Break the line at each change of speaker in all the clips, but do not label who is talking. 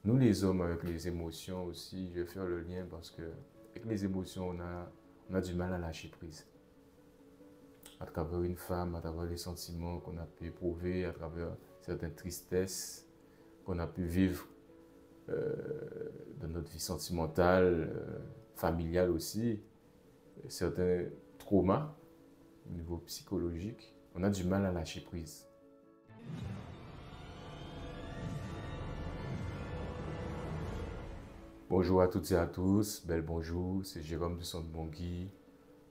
nous les hommes, avec les émotions aussi, je vais faire le lien parce que avec les émotions, on a du mal à lâcher prise. À travers une femme, à travers les sentiments qu'on a pu éprouver, à travers certaines tristesses qu'on a pu vivre dans notre vie sentimentale, familiale aussi, certains traumas au niveau psychologique, on a du mal à lâcher prise. Bonjour à toutes et à tous, bel bonjour, c'est Jérôme du Centre Bongui,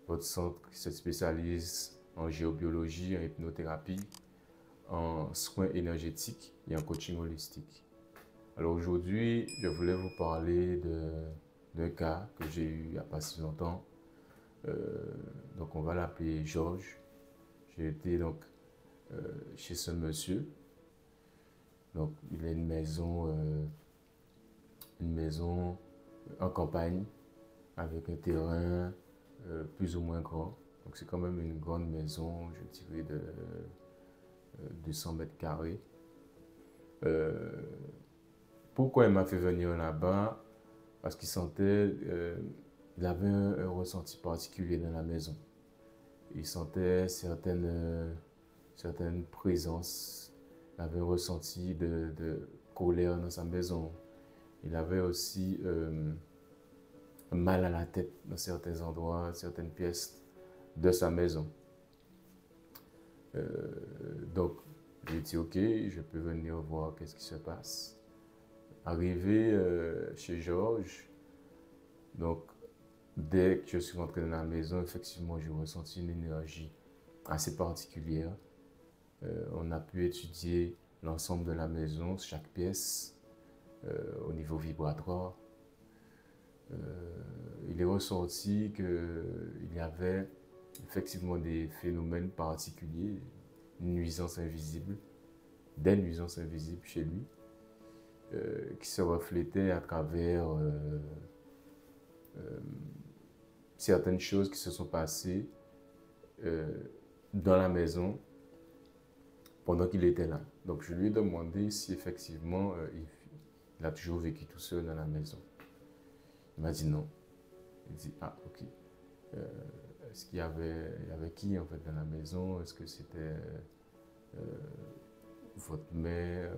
votre centre qui se spécialise en géobiologie, en hypnothérapie, en soins énergétiques et en coaching holistique. Alors aujourd'hui, je voulais vous parler d'un cas que j'ai eu il n'y a pas si longtemps. Donc on va l'appeler Georges. J'ai été donc chez ce monsieur. Donc il a une maison en campagne avec un terrain plus ou moins grand. Donc c'est quand même une grande maison, je dirais de 200 mètres carrés. Pourquoi il m'a fait venir là-bas? Parce qu'il sentait, il avait un ressenti particulier dans la maison. Il sentait certaines présences. Il avait un ressenti de colère dans sa maison. Il avait aussi mal à la tête dans certains endroits, certaines pièces de sa maison. Donc, j'ai dit, ok, je peux venir voir qu'est-ce qui se passe. Arrivé chez Georges, donc dès que je suis rentré dans la maison, effectivement, j'ai ressenti une énergie assez particulière. On a pu étudier l'ensemble de la maison, chaque pièce, au niveau vibratoire. Il est ressorti qu'il y avait effectivement des phénomènes particuliers, une nuisance invisible, des nuisances invisibles chez lui, qui se reflétaient à travers certaines choses qui se sont passées dans la maison pendant qu'il était là. Donc je lui ai demandé si effectivement il a toujours vécu tout seul dans la maison. Il m'a dit non. Il dit ah ok. Est-ce qu'il y avait qui en fait dans la maison? Est-ce que c'était votre mère,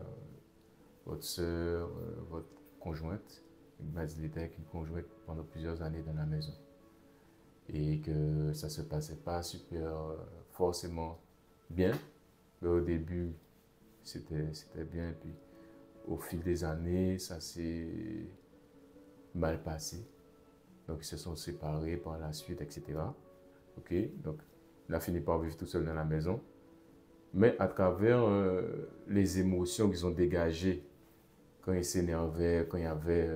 votre soeur, votre conjointe? Il m'a dit qu'il était avec une conjointe pendant plusieurs années dans la maison. Et que ça ne se passait pas super forcément bien. Mais au début, c'était bien. Et puis, au fil des années, ça s'est mal passé. Donc, ils se sont séparés par la suite, etc. Ok, donc, il a fini par vivre tout seul dans la maison. Mais à travers les émotions qu'ils ont dégagées quand il s'énervait, quand il y avait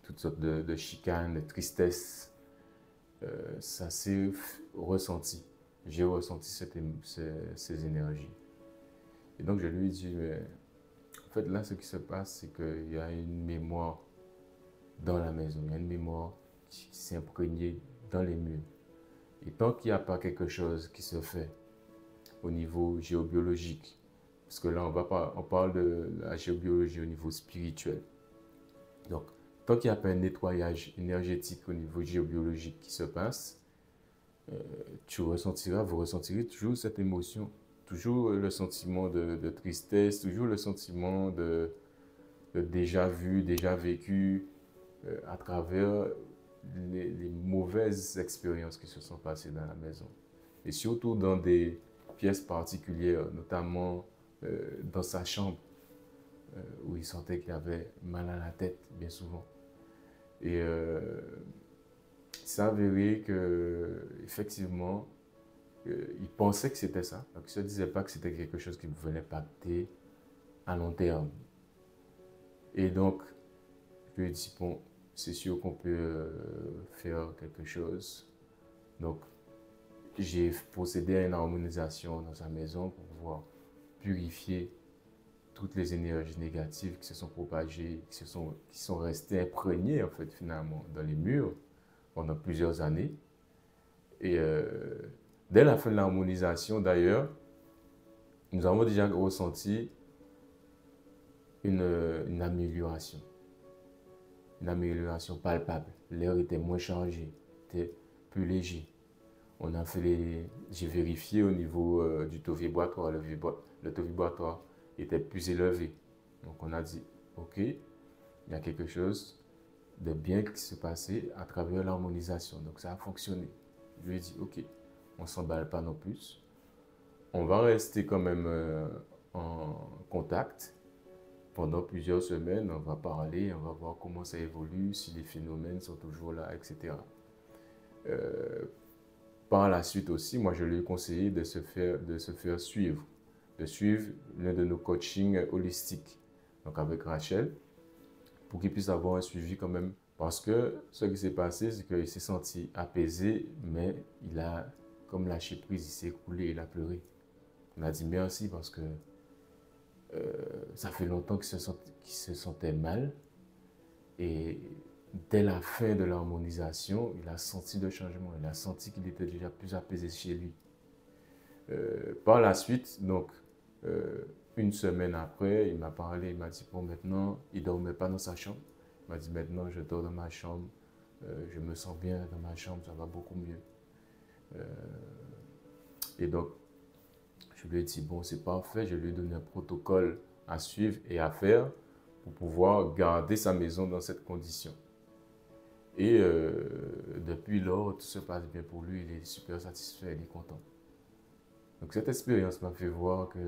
toutes sortes de chicanes, de tristesse, ça s'est ressenti. J'ai ressenti ces énergies. Et donc je lui ai dit, mais en fait là ce qui se passe, c'est qu'il y a une mémoire dans la maison, il y a une mémoire qui s'est imprégnée dans les murs. Et tant qu'il n'y a pas quelque chose qui se fait au niveau géobiologique, parce que là on parle de la géobiologie au niveau spirituel. Donc tant qu'il n'y a pas un nettoyage énergétique au niveau géobiologique qui se passe, vous ressentirez toujours cette émotion, toujours le sentiment de tristesse, toujours le sentiment de déjà vu, déjà vécu à travers les mauvaises expériences qui se sont passées dans la maison. Et surtout dans des pièces particulières, notamment dans sa chambre, où il sentait qu'il avait mal à la tête bien souvent. Et il s'est avéré qu'effectivement, il pensait que c'était ça. Donc, il ne se disait pas que c'était quelque chose qui venait impacter à long terme. Et donc, je lui ai dit, bon, c'est sûr qu'on peut faire quelque chose. Donc, j'ai procédé à une harmonisation dans sa maison pour pouvoir purifier toutes les énergies négatives qui se sont propagées, qui sont restées imprégnées, en fait, finalement, dans les murs pendant plusieurs années. Et dès la fin de l'harmonisation, d'ailleurs, nous avons déjà ressenti une amélioration. Une amélioration palpable. L'air était moins chargé, était plus léger. J'ai vérifié au niveau du taux vibratoire. Le taux vibratoire était plus élevé. Donc on a dit, ok, il y a quelque chose de bien qui se passait à travers l'harmonisation. Donc ça a fonctionné. Je lui ai dit, ok, on ne s'emballe pas non plus. On va rester quand même en contact pendant plusieurs semaines. On va parler, on va voir comment ça évolue, si les phénomènes sont toujours là, etc. Par la suite aussi, moi je lui ai conseillé de se faire suivre, de suivre l'un de nos coachings holistiques, donc avec Rachel, pour qu'il puisse avoir un suivi quand même. Parce que ce qui s'est passé, c'est qu'il s'est senti apaisé, mais il a comme lâché prise, il s'est écroulé, il a pleuré. On a dit merci parce que ça fait longtemps qu'il se sentait mal. Et dès la fin de l'harmonisation, il a senti le changement. Il a senti qu'il était déjà plus apaisé chez lui. Par la suite, donc, une semaine après, il m'a parlé, il m'a dit, bon, maintenant, il ne dormait pas dans sa chambre. Il m'a dit, maintenant, je dors dans ma chambre. Je me sens bien dans ma chambre, ça va beaucoup mieux. Et donc, je lui ai dit, bon, c'est parfait. Je lui ai donné un protocole à suivre et à faire pour pouvoir garder sa maison dans cette condition. Et depuis lors, tout se passe bien pour lui. Il est super satisfait, il est content. Donc cette expérience m'a fait voir que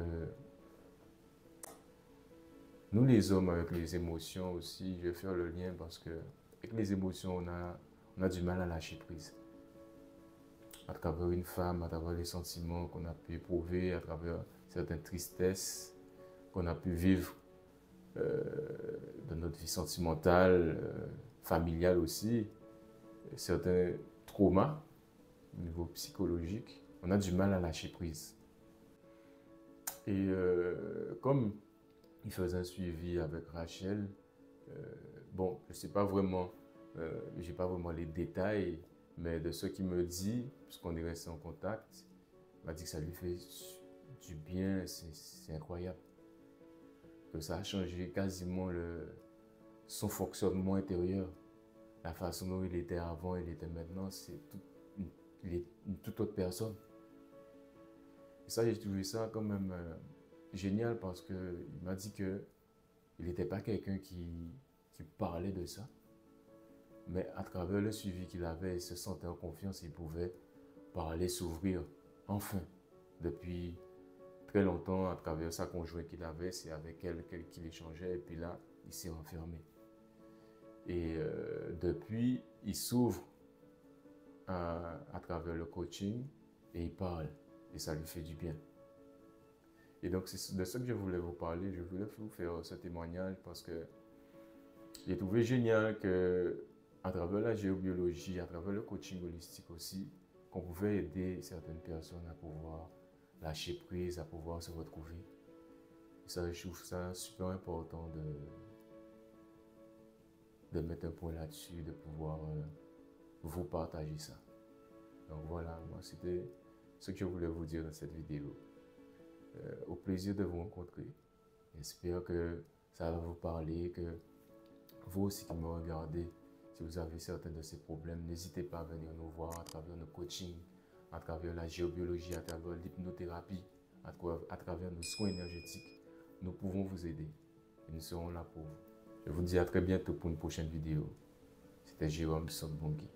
nous les hommes avec les émotions aussi, je vais faire le lien parce que avec les émotions, on a du mal à lâcher prise. À travers une femme, à travers les sentiments qu'on a pu éprouver, à travers certaines tristesses qu'on a pu vivre dans notre vie sentimentale, familiale aussi, certains traumas au niveau psychologique, on a du mal à lâcher prise. Et comme il faisait un suivi avec Rachel, bon, je ne sais pas vraiment, j'ai pas vraiment les détails, mais de ce qu'il me dit, puisqu'on est resté en contact, il m'a dit que ça lui fait du bien, c'est incroyable. Que ça a changé quasiment son fonctionnement intérieur. La façon dont il était avant, il était maintenant, il est une toute autre personne. Et ça, j'ai trouvé ça quand même génial parce qu'il m'a dit qu'il n'était pas quelqu'un qui parlait de ça. Mais à travers le suivi qu'il avait, il se sentait en confiance, il pouvait parler, s'ouvrir, enfin, depuis très longtemps, à travers sa conjointe qu'il avait, c'est avec elle qu'il échangeait, et puis là, il s'est renfermé. Et depuis, il s'ouvre à travers le coaching et il parle, et ça lui fait du bien. Et donc, c'est de ça que je voulais vous parler, je voulais vous faire ce témoignage parce que j'ai trouvé génial que à travers la géobiologie, à travers le coaching holistique aussi, qu'on pouvait aider certaines personnes à pouvoir lâcher prise, à pouvoir se retrouver. Et ça, je trouve ça super important de mettre un point là-dessus, de pouvoir vous partager ça. Donc voilà, moi c'était ce que je voulais vous dire dans cette vidéo. Au plaisir de vous rencontrer. J'espère que ça va vous parler, que vous aussi qui me regardez, si vous avez certains de ces problèmes, n'hésitez pas à venir nous voir à travers nos coachings, à travers la géobiologie, à travers l'hypnothérapie, à travers nos soins énergétiques. Nous pouvons vous aider et nous serons là pour vous. Je vous dis à très bientôt pour une prochaine vidéo. C'était Jérôme Sokbongi.